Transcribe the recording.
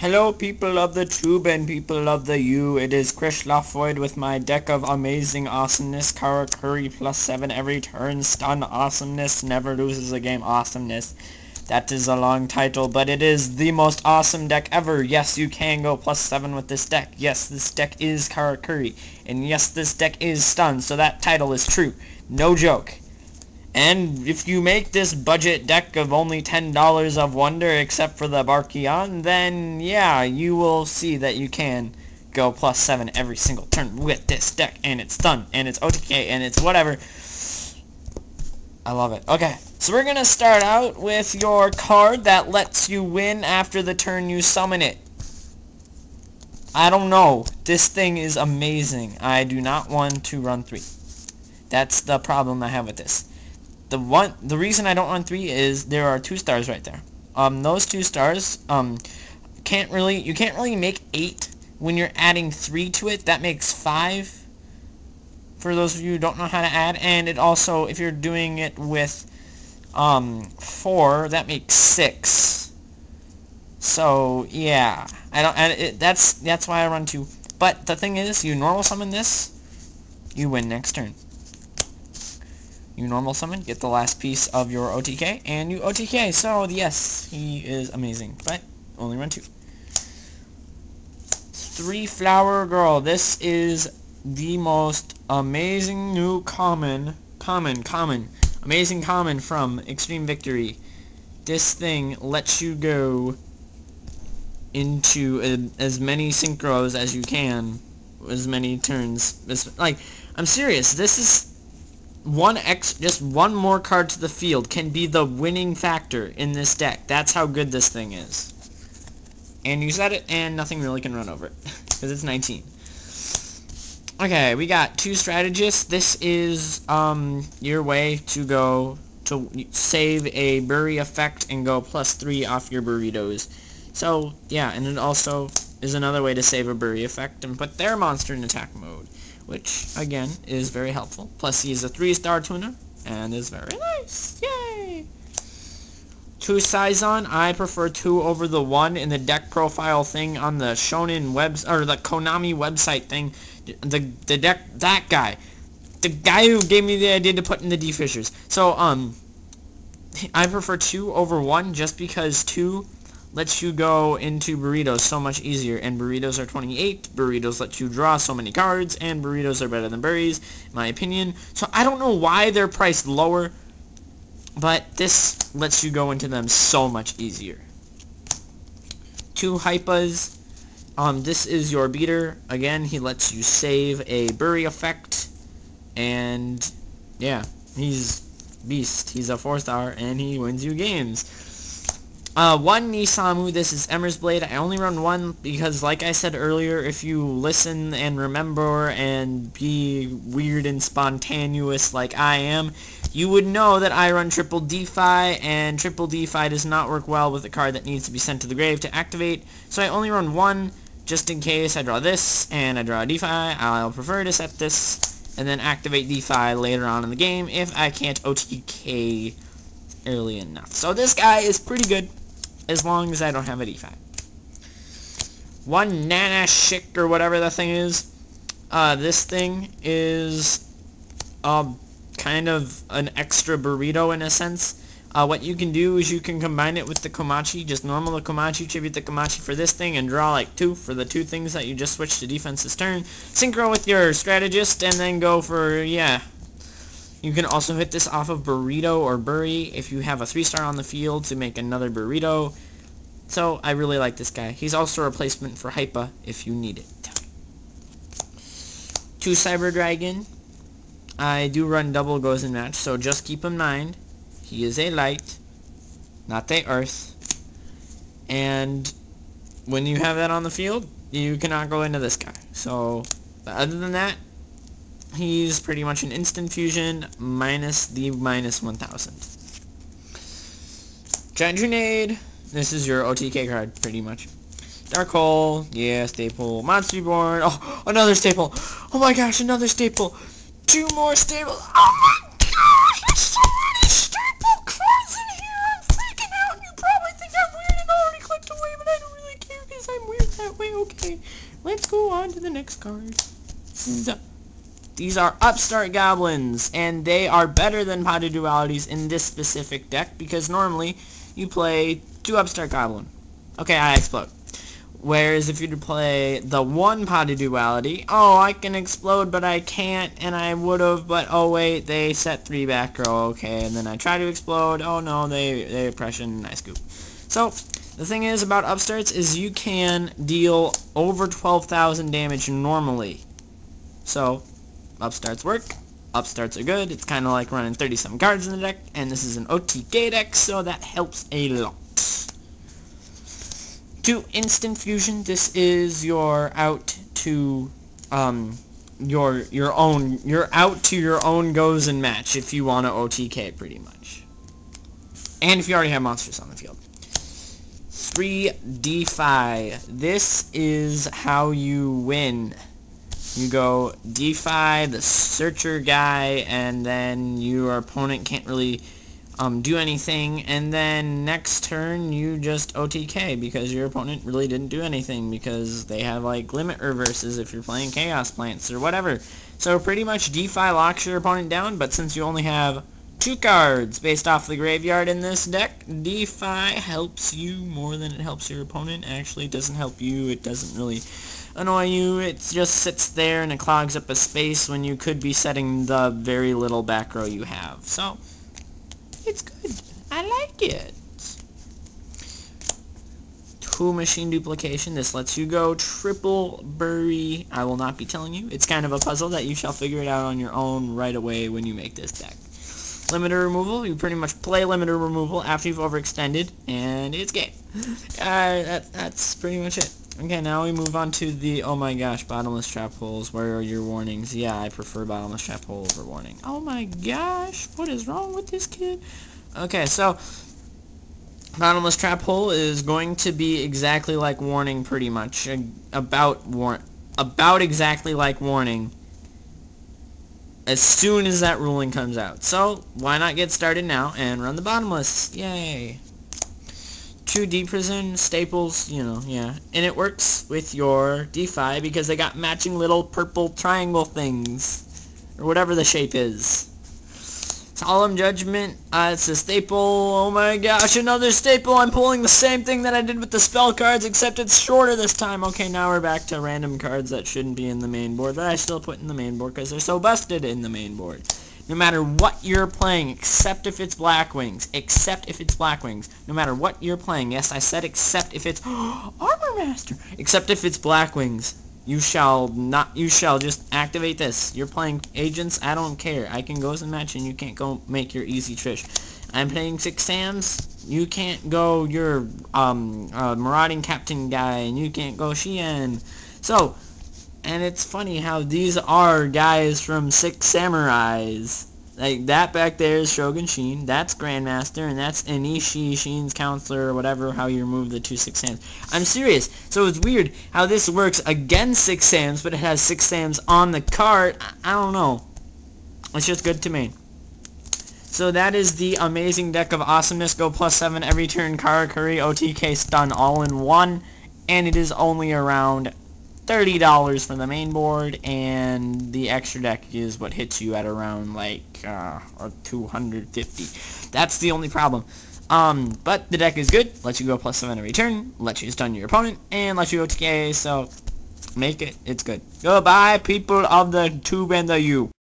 Hello people of the tube and people of the U, it is Krish Lafoyd with my deck of amazing awesomeness, Karakuri +7 every turn, stun awesomeness, never loses a game awesomeness. That is a long title, but it is the most awesome deck ever. Yes, you can go +7 with this deck. Yes, this deck is Karakuri. And yes, this deck is stun, so that title is true. No joke. And if you make this budget deck of only $10 of wonder except for the Barkion, then yeah, you will see that you can go +7 every single turn with this deck. And it's stun, and it's OTK, and it's whatever. I love it. Okay, so we're going to start out with your card that lets you win after the turn you summon it. I don't know. This thing is amazing. I do not want to run 3. That's the problem I have with this. The reason I don't run 3 is there are 2 stars right there. Those 2 stars you can't really make 8 when you're adding 3 to it. That makes 5. For those of you who don't know how to add, and it also, if you're doing it with 4, that makes 6. So yeah, that's why I run 2. But the thing is, you normal summon this, you win next turn. You normal summon, get the last piece of your OTK, and you OTK. So yes, he is amazing, but only run 2. 3 Flower Girl. This is the most amazing new amazing common from Extreme Victory. This thing lets you go into as many synchros as you can, as many turns. Like, I'm serious. This is just one more card to the field can be the winning factor in this deck. That's how good this thing is. And you said it, and nothing really can run over it because it's 19. Okay, we got 2 strategists. This is your way to go to save a bury effect and go +3 off your burritos. So yeah, and it also is another way to save a bury effect and put their monster in attack mode, which again is very helpful. Plus he is a 3-star tuner and is very nice. Yay! 2 Saizon. I prefer 2 over the 1 in the deck profile thing on the Shonen or the Konami website thing. The deck, that guy, the guy who gave me the idea to put in the D-Fishers. So I prefer 2 over 1 just because 2 lets you go into burritos so much easier, and burritos are 28. Burritos let you draw so many cards, and burritos are better than berries, in my opinion. So I don't know why they're priced lower, but this lets you go into them so much easier. 2 Hypas. This is your beater. Again, he lets you save a bury effect, and yeah, he's beast. He's a 4-star, and he wins you games. 1 Nisamu. This is Emmer's Blade. I only run 1 because, like I said earlier, if you listen and remember and be weird and spontaneous like I am, you would know that I run triple D-Fi, and triple D-Fi does not work well with a card that needs to be sent to the grave to activate. So I only run 1 just in case I draw this and I draw a D-Fi. I'll prefer to set this and then activate D-Fi later on in the game if I can't OTK early enough. So this guy is pretty good as long as I don't have a D-Fi. 1 Nana Shik or whatever that thing is. This thing is kind of an extra burrito in a sense. What you can do is you can combine it with the Komachi, just normal the Komachi, tribute the Komachi for this thing, and draw like 2 for the 2 things that you just switched to defense this turn. Synchro with your strategist, and then go for, yeah. You can also hit this off of burrito or bury if you have a 3-star on the field to make another burrito. So I really like this guy. He's also a replacement for Hypa if you need it. 2 Cyber Dragon. I do run double gozen match, so just keep in mind he is a light, not a earth. And when you have that on the field, you cannot go into this guy. So, but other than that, he's pretty much an instant fusion minus the -1000. Giant Junade. This is your OTK card, pretty much. Dark Hole. Yeah, staple. Monster Reborn. Oh, another staple. Oh my gosh, another staple. 2 more staples. Oh my gosh, there's so many staple cards in here. I'm freaking out. You probably think I'm weird and already clicked away, but I don't really care because I'm that way. Okay, let's go on to the next card. These are Upstart Goblins, and they are better than Potted Dualities in this specific deck, because normally you play 2 Upstart Goblin. Okay, I explode. Whereas if you play the 1 Potted Duality, oh, I can explode, but I can't, and I would've, but oh wait, they set 3 back row, okay, and then I try to explode, oh no, they oppression, and I scoop. So, the thing is about Upstarts is you can deal over 12,000 damage normally. So, Upstarts work, Upstarts are good, it's kind of like running 30-some cards in the deck, and this is an OTK deck, so that helps a lot. 2 Instant Fusion, this is your out to you're out to your own gozen match if you want to OTK pretty much. And if you already have monsters on the field. 3 DeFi, this is how you win. You go DeFi, the searcher guy, and then your opponent can't really do anything, and then next turn you just OTK because your opponent really didn't do anything because they have like limit reverses if you're playing Chaos Plants or whatever. So pretty much DeFi locks your opponent down, but since you only have 2 cards based off the graveyard in this deck, DeFi helps you more than it helps your opponent. Actually, it doesn't help you, it doesn't really annoy you, it just sits there and it clogs up a space when you could be setting the very little back row you have. So it's good. I like it. 2 Machine Duplication. This lets you go triple bury. I will not be telling you. It's kind of a puzzle that you shall figure it out on your own right away when you make this deck. Limiter Removal. You pretty much play Limiter Removal after you've overextended, and it's game. That's pretty much it. Okay, now we move on to the, oh my gosh, Bottomless Trap Holes. Where are your warnings? Yeah, I prefer Bottomless Trap Hole over warning. Oh my gosh, what is wrong with this kid? Okay, so Bottomless Trap Hole is going to be exactly like warning pretty much. About exactly like warning as soon as that ruling comes out. So, why not get started now and run the Bottomless? Yay. 2 Deep Prison, Staples, you know, yeah. And it works with your DeFi because they got matching little purple triangle things. Or whatever the shape is. Solemn Judgment, it's a staple. Oh my gosh, another staple. I'm pulling the same thing that I did with the spell cards, except it's shorter this time. Okay, now we're back to random cards that shouldn't be in the main board, but I still put in the main board because they're so busted in the main board. No matter what you're playing, except if it's Blackwings, no matter what you're playing, yes, I said except if it's Armor Master, except if it's Blackwings, you shall just activate this. You're playing Agents, I don't care. I can gozen match and you can't go make your easy Trish. I'm playing 6 Sams, you can't go your Marauding Captain guy, and you can't go Shien. So, and it's funny how these are guys from 6 Samurais. Like, that back there is Shogun Sheen, that's Grandmaster, and that's Inishi, Sheen's Counselor, or whatever, how you remove the 2 6 Sams. I'm serious. So it's weird how this works against 6 Sams, but it has 6 Sams on the card. I don't know. It's just good to me. So that is the amazing deck of awesomeness. Go +7 every turn, Karakuri, OTK, stun all in one, and it is only around $30 for the main board, and the extra deck is what hits you at around like $250. That's the only problem. But the deck is good, lets you go +7 every turn, lets you stun your opponent, and lets you OTK, so make it, it's good. Goodbye, people of the tube and the U.